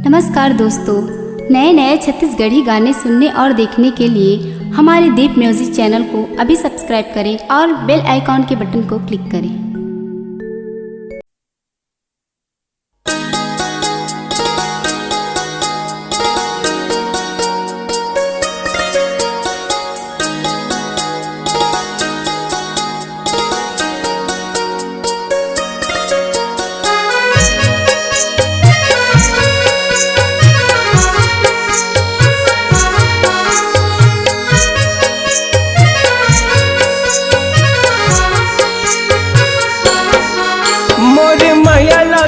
नमस्कार दोस्तों, नए नए छत्तीसगढ़ी गाने सुनने और देखने के लिए हमारे दीप म्यूजिक चैनल को अभी सब्सक्राइब करें और बेल आइकॉन के बटन को क्लिक करें।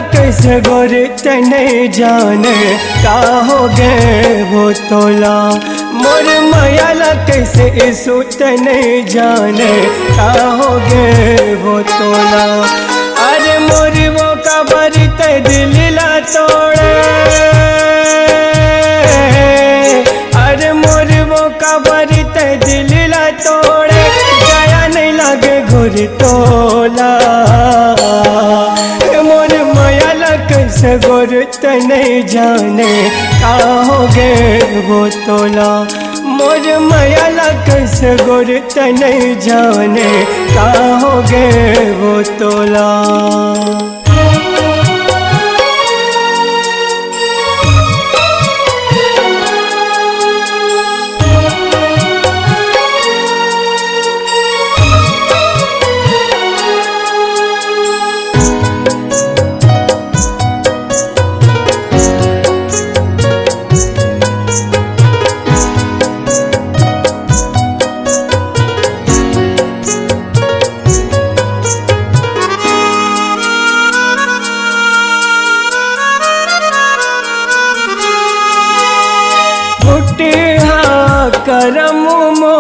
कैसे गोरे तने जाने का हो गए वो तोला। मोर मायाला कैसे सुतने जाने का हो गए वो तोला। अरे मोर वो कबर ते दिलला तोड़े, अरे मोर वो कबर ते दिलला तोड़े। गया नहीं लगे घुर तोला। कैसे गोर तने जाने का हो गए वो तोला। मोर मायाला कैसे गोर तने जाने का हो गए वो तोला। करम मो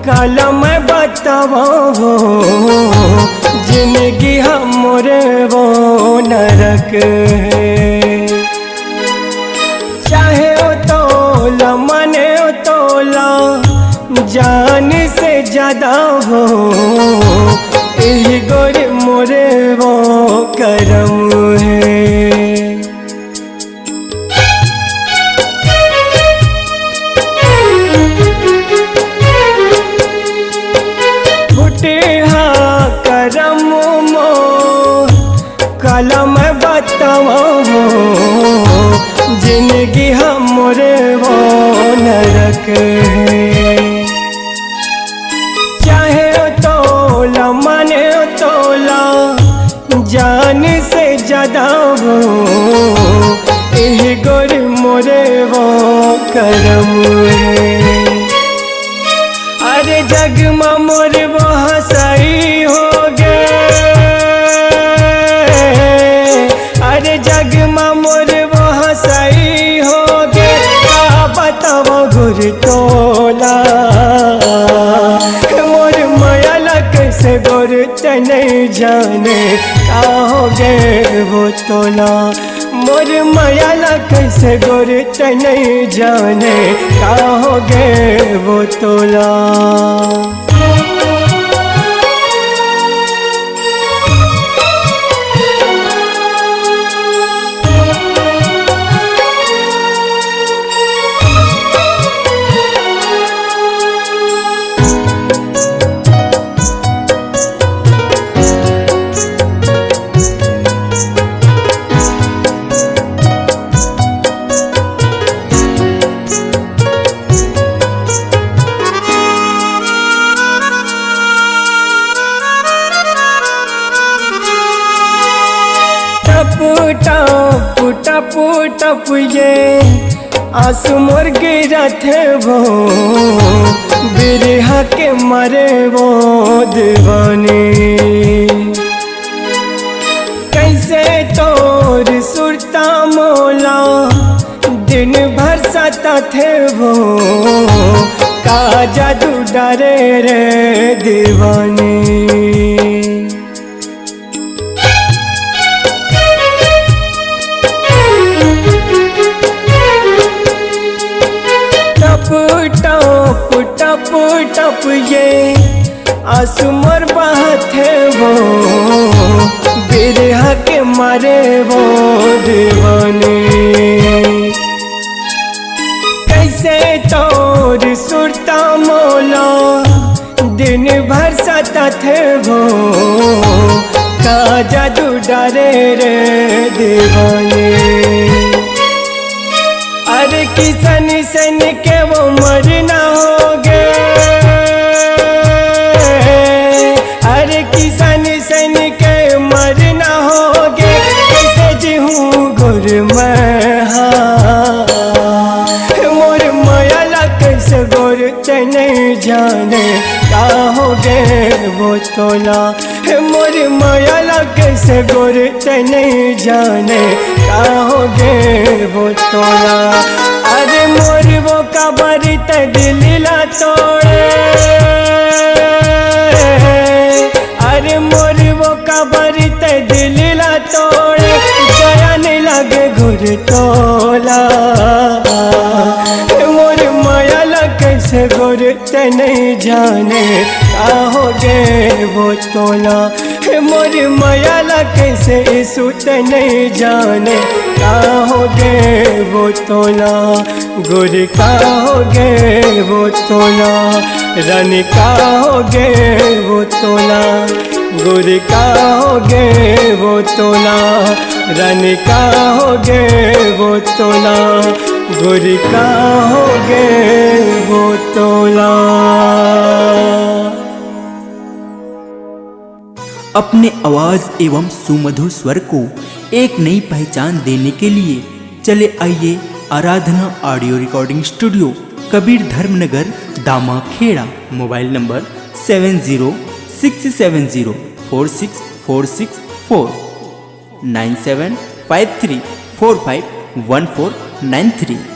कलम बतावा हो, जिंदगी हमरे वो नरक है। चाहे ओ तोला मने ओ तोला, जान से ज्यादा हो। यही गोर मोरे वो करम है। करम मो कलम बतावा हो, जिंदगी हमरे वो नरक है। चाहे ओ तोला मने ओ तोला, जान से ज्यादा हो। यही गोर मोरे वो करम है। अरे जग में मोर वो हंसाई हो गए, अरे जग में मोर वो हंसाई हो गए। का बताओ गुर तोला। मोर मायाला कैसे गोर तने जाने का हो गए वो तोला। मोर मायाला कैसे गोर तने जाने का हो गए वो तोला। टप टप टप ये आंसू मोर गिरा थे वो, बिरहा के मरे वो दीवाने। कैसे तोर सुरता मोला, दिन भर सता थे वो। का जादू डरे रे दीवाने। टप टप टप ये आंसू मोर बहत है वो, बिरहा के मारे वो दीवाने। जाता थे वो, का जादू डारे रे दीवाने। अरे किसन सन के वो मर ना होगे, अरे किसन सन के मर ना होगे, कैसे जीऊँ गुर मैं मोर माया कैसे गोर नहीं जाने, का हो गए वो तोला मोर माया कैसे गोर नहीं जाने, का हो गए वो तोला। अरे मोर वो कबर ते दिला तोड़े, अरे मोर वो कबर ते दिला तोड़े, जयन लगे गुर तोला मोर माया कैसे गोर नहीं जाने, का हो गए वो तोला मोर माया कैसे सूत नहीं जाने, का हो गए वो तोला। गुर का हो गए वो तोला, रानी का हो गए वो तोला, गुर का हो गए वो तोला, रानी का हो गए वो तोला, गुर का हो गए वो तोला। अपने आवाज एवं सुमधुर स्वर को एक नई पहचान देने के लिए चले आइए Aradhana audio recording studio, Kabir Dharmnagar, Damakheda. Mobile number 7067046464 9753451493।